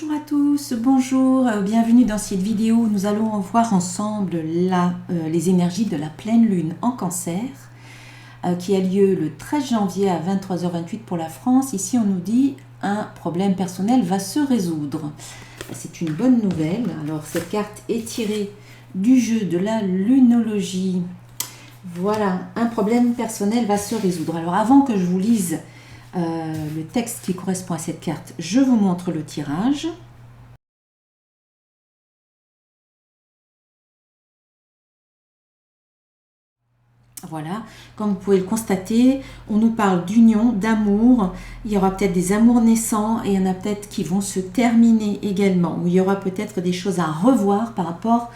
Bonjour à tous, bonjour, bienvenue dans cette vidéo où nous allons voir ensemble les énergies de la pleine lune en cancer qui a lieu le 13 janvier à 23h28 pour la France. Ici on nous dit un problème personnel va se résoudre. C'est une bonne nouvelle. Alors cette carte est tirée du jeu de la lunologie. Voilà, un problème personnel va se résoudre. Alors avant que je vous lise le texte qui correspond à cette carte, je vous montre le tirage. Voilà, comme vous pouvez le constater, on nous parle d'union, d'amour. Il y aura peut-être des amours naissants et il y en a peut-être qui vont se terminer également. Ou il y aura peut-être des choses à revoir par rapport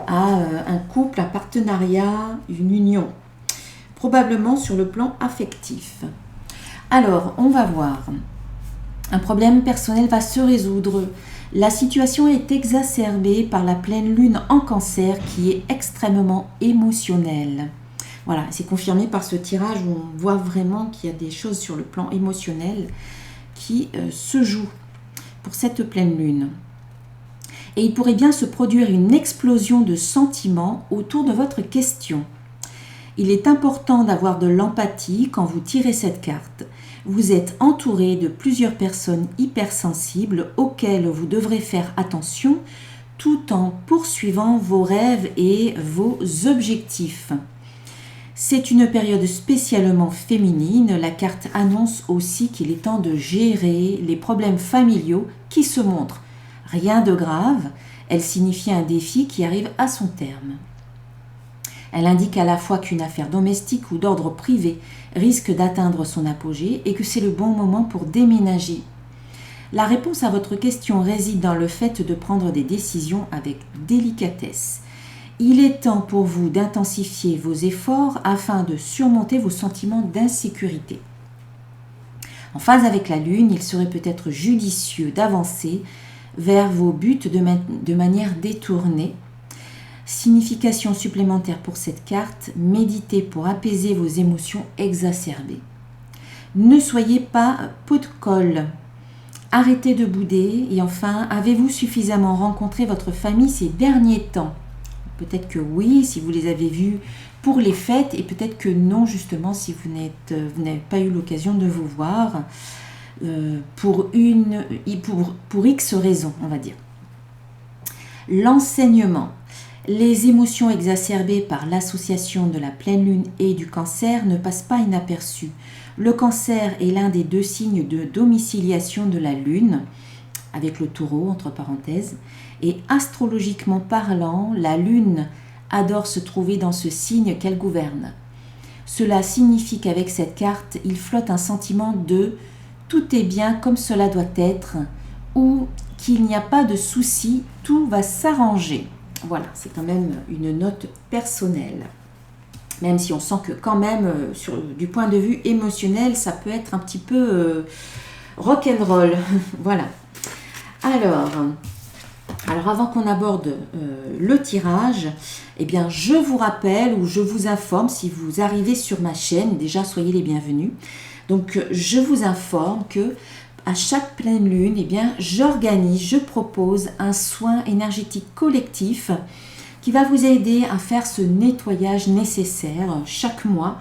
à un couple, un partenariat, une union. Probablement sur le plan affectif. Alors, on va voir. Un problème personnel va se résoudre. La situation est exacerbée par la pleine lune en cancer qui est extrêmement émotionnelle. Voilà, c'est confirmé par ce tirage où on voit vraiment qu'il y a des choses sur le plan émotionnel qui se jouent pour cette pleine lune. Et il pourrait bien se produire une explosion de sentiments autour de votre question. Il est important d'avoir de l'empathie quand vous tirez cette carte. Vous êtes entouré de plusieurs personnes hypersensibles auxquelles vous devrez faire attention tout en poursuivant vos rêves et vos objectifs. C'est une période spécialement féminine. La carte annonce aussi qu'il est temps de gérer les problèmes familiaux qui se montrent. Rien de grave, elle signifie un défi qui arrive à son terme. Elle indique à la fois qu'une affaire domestique ou d'ordre privé risque d'atteindre son apogée et que c'est le bon moment pour déménager. La réponse à votre question réside dans le fait de prendre des décisions avec délicatesse. Il est temps pour vous d'intensifier vos efforts afin de surmonter vos sentiments d'insécurité. En phase avec la Lune, il serait peut-être judicieux d'avancer vers vos buts de manière détournée. Signification supplémentaire pour cette carte, méditez pour apaiser vos émotions exacerbées. Ne soyez pas pot de colle. Arrêtez de bouder. Et enfin, avez-vous suffisamment rencontré votre famille ces derniers temps? Peut-être que oui, si vous les avez vus pour les fêtes, et peut-être que non, justement, si vous n'avez pas eu l'occasion de vous voir pour X raisons, on va dire. L'enseignement. Les émotions exacerbées par l'association de la pleine lune et du cancer ne passent pas inaperçues. Le cancer est l'un des deux signes de domiciliation de la lune, avec le taureau entre parenthèses, et astrologiquement parlant, la lune adore se trouver dans ce signe qu'elle gouverne. Cela signifie qu'avec cette carte, il flotte un sentiment de « tout est bien comme cela doit être » ou qu'il n'y a pas de souci, tout va s'arranger. Voilà, c'est quand même une note personnelle. Même si on sent que quand même, du point de vue émotionnel, ça peut être un petit peu rock'n'roll. Voilà. Alors avant qu'on aborde le tirage, eh bien, je vous rappelle ou je vous informe, si vous arrivez sur ma chaîne, déjà soyez les bienvenus. Donc, je vous informe que à chaque pleine lune, eh bien, je propose un soin énergétique collectif qui va vous aider à faire ce nettoyage nécessaire chaque mois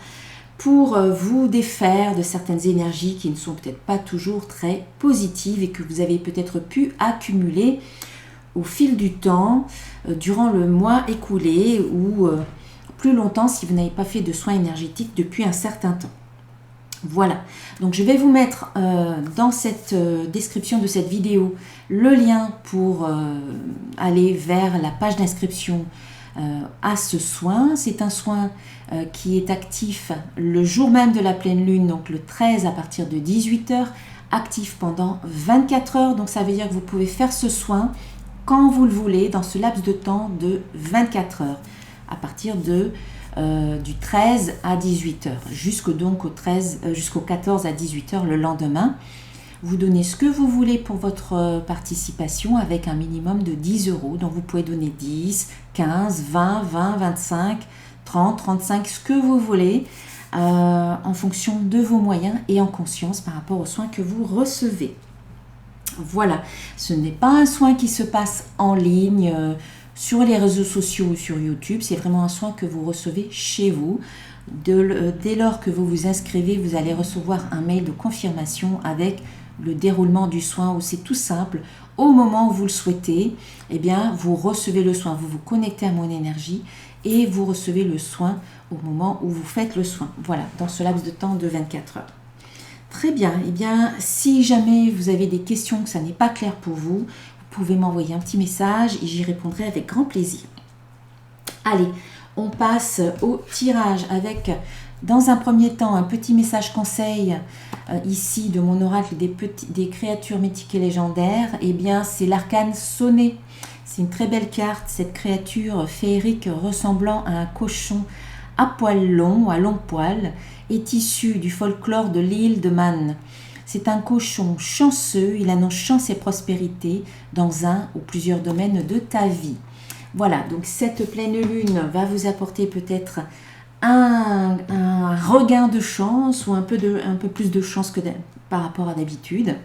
pour vous défaire de certaines énergies qui ne sont peut-être pas toujours très positives et que vous avez peut-être pu accumuler au fil du temps, durant le mois écoulé ou plus longtemps si vous n'avez pas fait de soins énergétiques depuis un certain temps. Voilà, donc je vais vous mettre dans cette description de cette vidéo le lien pour aller vers la page d'inscription à ce soin. C'est un soin qui est actif le jour même de la pleine lune, donc le 13 à partir de 18h, actif pendant 24 heures. Donc ça veut dire que vous pouvez faire ce soin quand vous le voulez dans ce laps de temps de 24 heures à partir du 13 à 18h, jusqu'au 14 à 18h le lendemain. Vous donnez ce que vous voulez pour votre participation avec un minimum de 10 €. Donc vous pouvez donner 10, 15, 20, 25, 30, 35, ce que vous voulez en fonction de vos moyens et en conscience par rapport aux soins que vous recevez. Voilà, ce n'est pas un soin qui se passe en ligne sur les réseaux sociaux ou sur YouTube, c'est vraiment un soin que vous recevez chez vous. Dès lors que vous vous inscrivez, vous allez recevoir un mail de confirmation avec le déroulement du soin où c'est tout simple. Au moment où vous le souhaitez, eh bien, vous recevez le soin, vous vous connectez à mon énergie et vous recevez le soin au moment où vous faites le soin. Voilà, dans ce laps de temps de 24 heures. Très bien, eh bien, si jamais vous avez des questions, que ça n'est pas clair pour vous, vous pouvez m'envoyer un petit message et j'y répondrai avec grand plaisir. Allez, on passe au tirage avec, dans un premier temps, un petit message conseil ici de mon oracle des créatures mythiques et légendaires. Eh bien, c'est l'arcane sonné. C'est une très belle carte, cette créature féerique ressemblant à un cochon à poils longs, à longs poils, est issu du folklore de l'île de Man. C'est un cochon chanceux, il annonce chance et prospérité dans un ou plusieurs domaines de ta vie. Voilà, donc cette pleine lune va vous apporter peut-être un regain de chance ou un peu plus de chance que par rapport à d'habitude.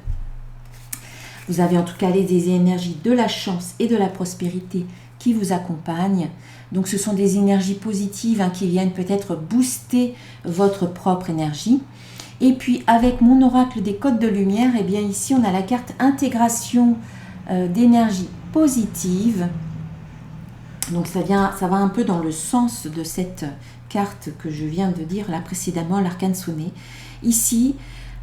Vous avez en tout cas des énergies de la chance et de la prospérité qui vous accompagnent. Donc ce sont des énergies positives qui viennent peut-être booster votre propre énergie. Et puis avec mon oracle des codes de lumière, eh bien ici on a la carte intégration d'énergie positive. Donc ça va un peu dans le sens de cette carte que je viens de dire là précédemment, l'arcane sonné. Ici,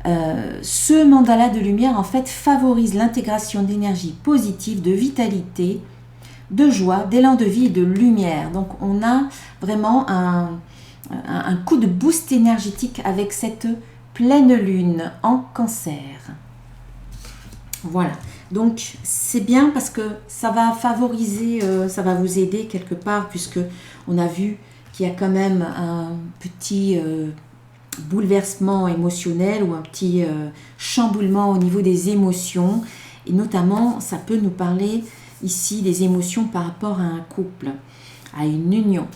ce mandala de lumière en fait favorise l'intégration d'énergie positive, de vitalité, de joie, d'élan de vie et de lumière. Donc on a vraiment un coup de boost énergétique avec cette pleine lune en Cancer. Voilà, donc c'est bien parce que ça va favoriser, ça va vous aider quelque part puisque on a vu qu'il y a quand même un petit bouleversement émotionnel ou un petit chamboulement au niveau des émotions et notamment ça peut nous parler ici des émotions par rapport à un couple, à une union.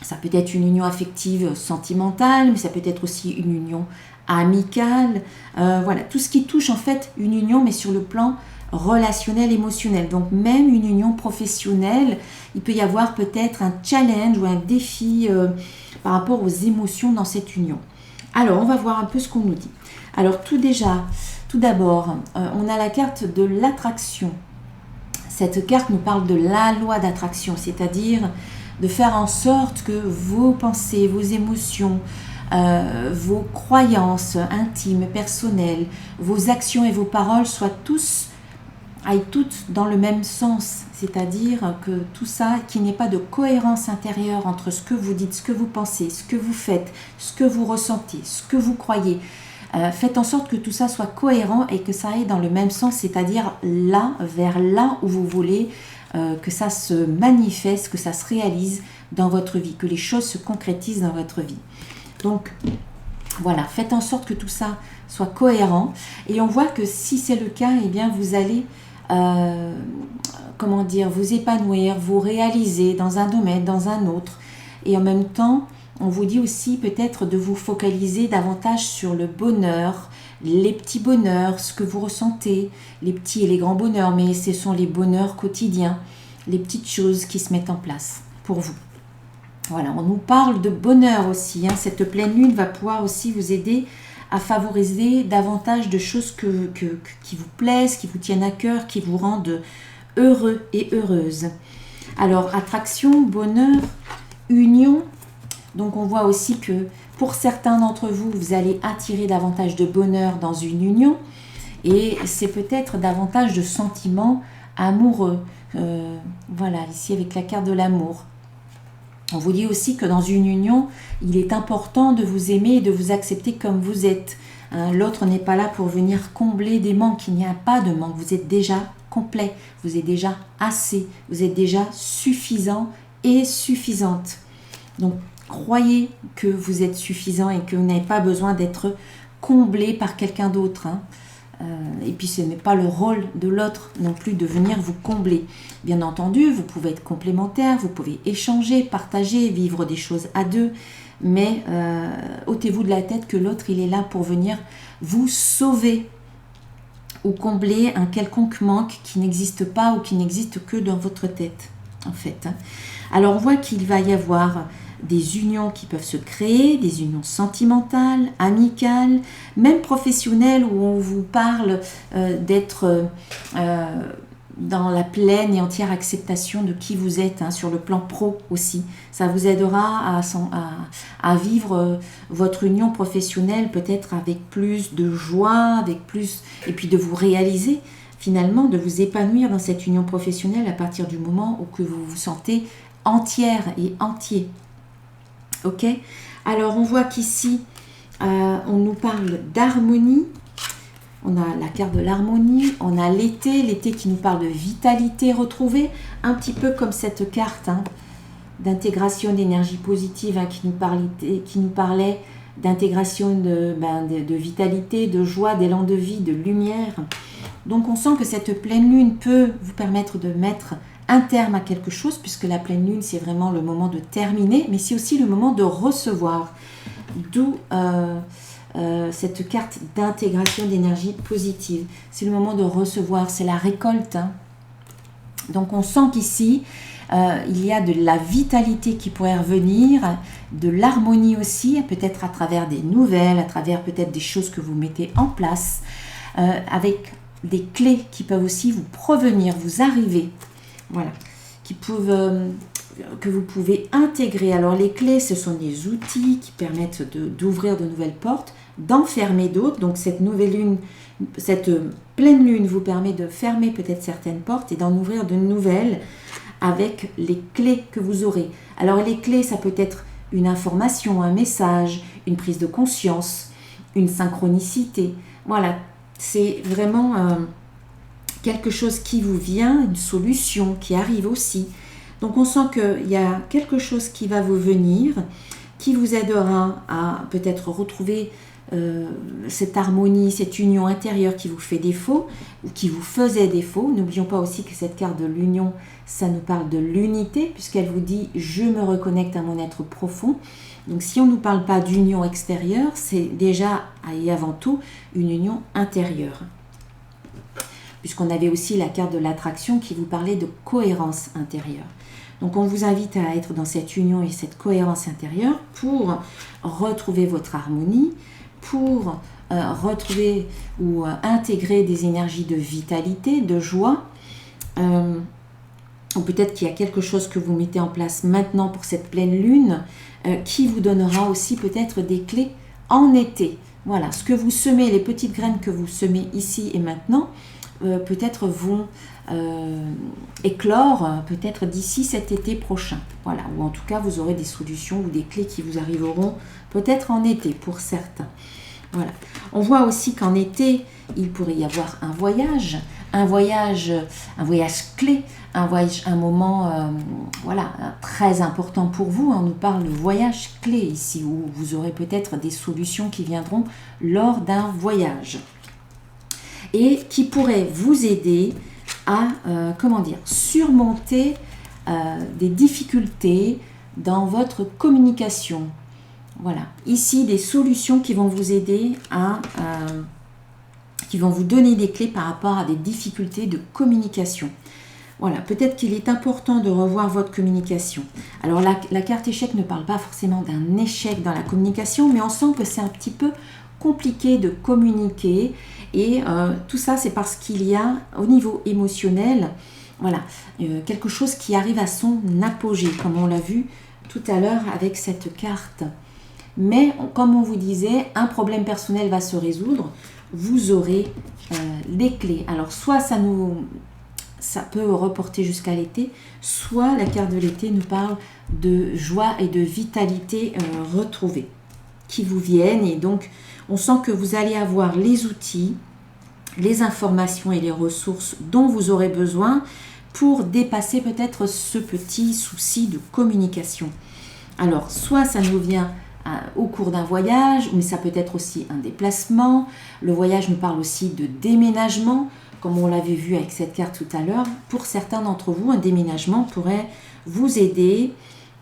Ça peut être une union affective sentimentale, mais ça peut être aussi une union amicale. Voilà, tout ce qui touche en fait une union, mais sur le plan relationnel, émotionnel. Donc même une union professionnelle, il peut y avoir peut-être un challenge ou un défi par rapport aux émotions dans cette union. Alors, on va voir un peu ce qu'on nous dit. Alors, tout d'abord, on a la carte de l'attraction. Cette carte nous parle de la loi d'attraction, c'est-à-dire de faire en sorte que vos pensées, vos émotions, vos croyances intimes, personnelles, vos actions et vos paroles aillent toutes dans le même sens. C'est-à-dire que tout ça, qu'il n'y ait pas de cohérence intérieure entre ce que vous dites, ce que vous pensez, ce que vous faites, ce que vous ressentez, ce que vous croyez. Faites en sorte que tout ça soit cohérent et que ça aille dans le même sens, c'est-à-dire vers là où vous voulez que ça se manifeste, que ça se réalise dans votre vie, que les choses se concrétisent dans votre vie. Donc voilà, faites en sorte que tout ça soit cohérent et on voit que si c'est le cas, eh bien vous allez vous épanouir, vous réaliser dans un domaine, dans un autre et en même temps on vous dit aussi peut-être de vous focaliser davantage sur le bonheur, les petits bonheurs, ce que vous ressentez, les petits et les grands bonheurs, mais ce sont les bonheurs quotidiens, les petites choses qui se mettent en place pour vous. Voilà, on nous parle de bonheur aussi. Cette pleine lune va pouvoir aussi vous aider à favoriser davantage de choses qui vous plaisent, qui vous tiennent à cœur, qui vous rendent heureux et heureuses. Alors, attraction, bonheur, union. Donc on voit aussi que pour certains d'entre vous, vous allez attirer davantage de bonheur dans une union et c'est peut-être davantage de sentiments amoureux. Voilà, ici avec la carte de l'amour. On vous dit aussi que dans une union, il est important de vous aimer et de vous accepter comme vous êtes. L'autre n'est pas là pour venir combler des manques, il n'y a pas de manque, vous êtes déjà complet, vous êtes déjà assez, vous êtes déjà suffisant et suffisante. Donc, croyez que vous êtes suffisant et que vous n'avez pas besoin d'être comblé par quelqu'un d'autre. Et puis ce n'est pas le rôle de l'autre non plus de venir vous combler. Bien entendu, vous pouvez être complémentaire, vous pouvez échanger, partager, vivre des choses à deux, mais ôtez-vous de la tête que l'autre il est là pour venir vous sauver. ou combler un quelconque manque qui n'existe pas ou qui n'existe que dans votre tête, en fait. Alors, on voit qu'il va y avoir des unions qui peuvent se créer, des unions sentimentales, amicales, même professionnelles, où on vous parle d'être dans la pleine et entière acceptation de qui vous êtes, sur le plan pro aussi. Ça vous aidera à vivre votre union professionnelle peut-être avec plus de joie, avec plus, et puis de vous réaliser finalement, de vous épanouir dans cette union professionnelle à partir du moment où que vous vous sentez entière et entier. Ok? Alors on voit qu'ici, on nous parle d'harmonie. On a la carte de l'harmonie, on a l'été qui nous parle de vitalité retrouvée, un petit peu comme cette carte d'intégration d'énergie positive qui nous parlait d'intégration de vitalité, de joie, d'élan de vie, de lumière. Donc on sent que cette pleine lune peut vous permettre de mettre un terme à quelque chose, puisque la pleine lune c'est vraiment le moment de terminer, mais c'est aussi le moment de recevoir. D'où cette carte d'intégration d'énergie positive. C'est le moment de recevoir, c'est la récolte. Donc on sent qu'ici, il y a de la vitalité qui pourrait revenir, de l'harmonie aussi, peut-être à travers des nouvelles, à travers peut-être des choses que vous mettez en place, avec des clés qui peuvent aussi vous provenir, vous arriver, voilà, que vous pouvez intégrer. Alors les clés, ce sont des outils qui permettent d'ouvrir de nouvelles portes, d'enfermer d'autres. Donc cette nouvelle lune, cette pleine lune vous permet de fermer peut-être certaines portes et d'en ouvrir de nouvelles avec les clés que vous aurez. Alors les clés, ça peut être une information, un message, une prise de conscience, une synchronicité. Voilà, c'est vraiment quelque chose qui vous vient, une solution qui arrive aussi. Donc on sent qu'il y a quelque chose qui va vous venir, qui vous aidera à peut-être retrouver cette harmonie, cette union intérieure qui vous fait défaut, ou qui vous faisait défaut. N'oublions pas aussi que cette carte de l'union, ça nous parle de l'unité, puisqu'elle vous dit « je me reconnecte à mon être profond ». Donc si on ne nous parle pas d'union extérieure, c'est déjà et avant tout une union intérieure. Puisqu'on avait aussi la carte de l'attraction qui vous parlait de cohérence intérieure. Donc on vous invite à être dans cette union et cette cohérence intérieure pour retrouver votre harmonie, pour retrouver ou intégrer des énergies de vitalité, de joie. Ou peut-être qu'il y a quelque chose que vous mettez en place maintenant pour cette pleine lune qui vous donnera aussi peut-être des clés en été. Voilà, ce que vous semez, les petites graines que vous semez ici et maintenant, peut-être vont éclore peut-être d'ici cet été prochain. Voilà, ou en tout cas vous aurez des solutions ou des clés qui vous arriveront peut-être en été pour certains. Voilà. On voit aussi qu'en été, il pourrait y avoir un voyage clé, un moment voilà, très important pour vous. On nous parle de voyage clé ici, où vous aurez peut-être des solutions qui viendront lors d'un voyage et qui pourraient vous aider à surmonter des difficultés dans votre communication. Voilà, ici des solutions qui vont vous aider qui vont vous donner des clés par rapport à des difficultés de communication. Voilà, peut-être qu'il est important de revoir votre communication. Alors la carte échec ne parle pas forcément d'un échec dans la communication, mais on sent que c'est un petit peu compliqué de communiquer et tout ça c'est parce qu'il y a au niveau émotionnel voilà, quelque chose qui arrive à son apogée, comme on l'a vu tout à l'heure avec cette carte. Mais comme on vous disait, un problème personnel va se résoudre, vous aurez les clés. Alors soit ça peut reporter jusqu'à l'été, soit la carte de l'été nous parle de joie et de vitalité retrouvée qui vous viennent, et donc on sent que vous allez avoir les outils, les informations et les ressources dont vous aurez besoin pour dépasser peut-être ce petit souci de communication. Alors soit ça nous vient au cours d'un voyage, mais ça peut être aussi un déplacement. Le voyage nous parle aussi de déménagement, comme on l'avait vu avec cette carte tout à l'heure. Pour certains d'entre vous, un déménagement pourrait vous aider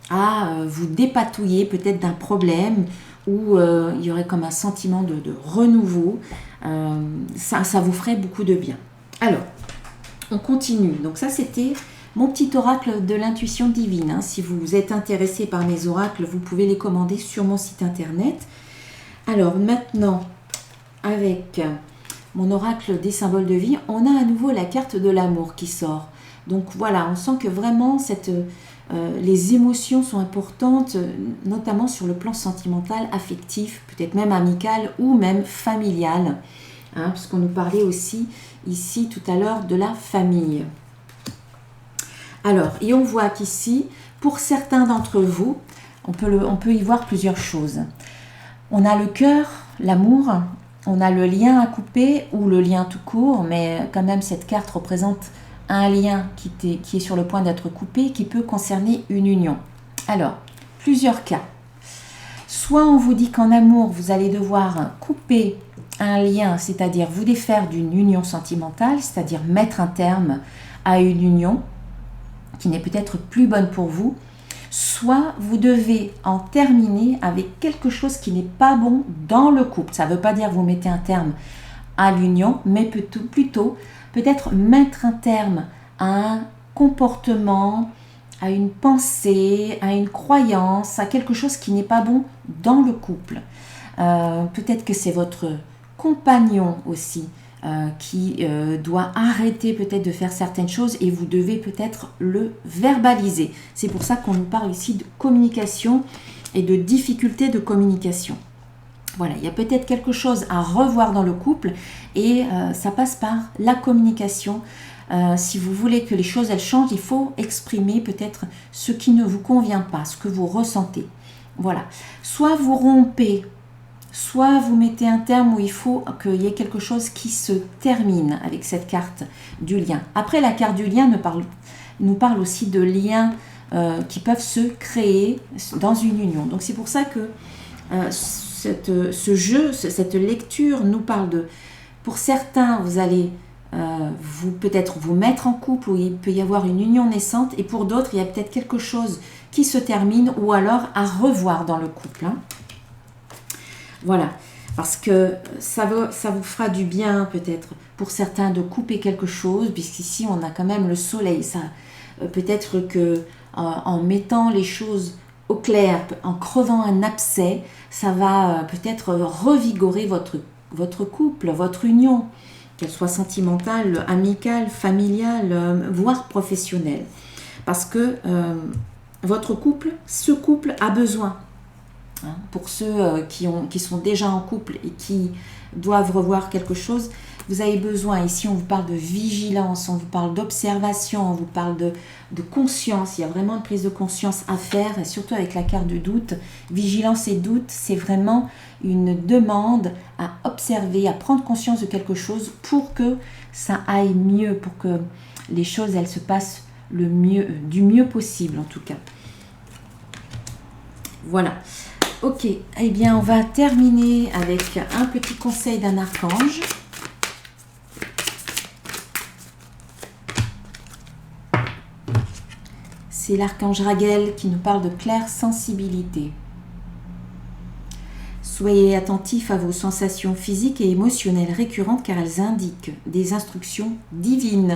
à vous dépatouiller peut-être d'un problème où il y aurait comme un sentiment de renouveau. Ça vous ferait beaucoup de bien. Alors, on continue. Donc ça, c'était mon petit oracle de l'intuition divine. Si vous êtes intéressé par mes oracles, vous pouvez les commander sur mon site internet. Alors maintenant, avec mon oracle des symboles de vie, on a à nouveau la carte de l'amour qui sort. Donc voilà, on sent que vraiment les émotions sont importantes, notamment sur le plan sentimental, affectif, peut-être même amical ou même familial. Puisqu'on nous parlait aussi ici tout à l'heure de la famille. Alors, et on voit qu'ici, pour certains d'entre vous, on peut y voir plusieurs choses. On a le cœur, l'amour, on a le lien à couper ou le lien tout court, mais quand même cette carte représente un lien qui est sur le point d'être coupé, qui peut concerner une union. Alors, plusieurs cas. Soit on vous dit qu'en amour, vous allez devoir couper un lien, c'est-à-dire vous défaire d'une union sentimentale, c'est-à-dire mettre un terme à une union qui n'est peut-être plus bonne pour vous, soit vous devez en terminer avec quelque chose qui n'est pas bon dans le couple. Ça ne veut pas dire que vous mettez un terme à l'union, mais plutôt peut-être mettre un terme à un comportement, à une pensée, à une croyance, à quelque chose qui n'est pas bon dans le couple. Peut-être que c'est votre compagnon aussi qui doit arrêter peut-être de faire certaines choses et vous devez peut-être le verbaliser. C'est pour ça qu'on nous parle ici de communication et de difficultés de communication. Voilà, il y a peut-être quelque chose à revoir dans le couple et ça passe par la communication. Si vous voulez que les choses elles changent, il faut exprimer peut-être ce qui ne vous convient pas, ce que vous ressentez. Voilà, soit vous rompez, soit vous mettez un terme où il faut qu'il y ait quelque chose qui se termine avec cette carte du lien. Après, la carte du lien nous parle aussi de liens qui peuvent se créer dans une union. Donc c'est pour ça que ce jeu, cette lecture nous parle de... Pour certains, vous allez peut-être vous mettre en couple où il peut y avoir une union naissante et pour d'autres, il y a peut-être quelque chose qui se termine ou alors à revoir dans le couple. Voilà, parce que ça vous fera du bien peut-être pour certains de couper quelque chose, puisqu'ici on a quand même le soleil. Peut-être que en mettant les choses au clair, en crevant un abcès, ça va peut-être revigorer votre couple, votre union, qu'elle soit sentimentale, amicale, familiale, voire professionnelle. Parce que ce couple a besoin. Pour ceux qui sont déjà en couple et qui doivent revoir quelque chose, vous avez besoin, ici on vous parle de vigilance, on vous parle d'observation, on vous parle de conscience, il y a vraiment une prise de conscience à faire, et surtout avec la carte du doute. Vigilance et doute, c'est vraiment une demande à observer, à prendre conscience de quelque chose pour que ça aille mieux, pour que les choses elles se passent du mieux possible en tout cas. Voilà. Ok, eh bien on va terminer avec un petit conseil d'un archange. C'est l'archange Raguel qui nous parle de claire sensibilité. Soyez attentifs à vos sensations physiques et émotionnelles récurrentes car elles indiquent des instructions divines.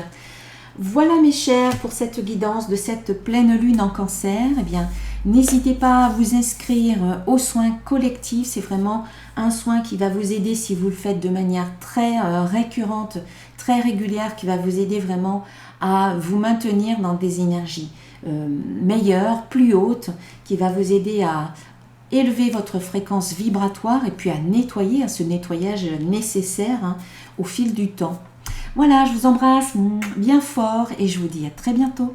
Voilà mes chers pour cette guidance de cette pleine lune en Cancer. Eh bien, n'hésitez pas à vous inscrire aux soins collectifs. C'est vraiment un soin qui va vous aider si vous le faites de manière très récurrente, très régulière, qui va vous aider vraiment à vous maintenir dans des énergies meilleures, plus hautes, qui va vous aider à élever votre fréquence vibratoire et puis à nettoyer, à ce nettoyage nécessaire au fil du temps. Voilà, je vous embrasse bien fort et je vous dis à très bientôt.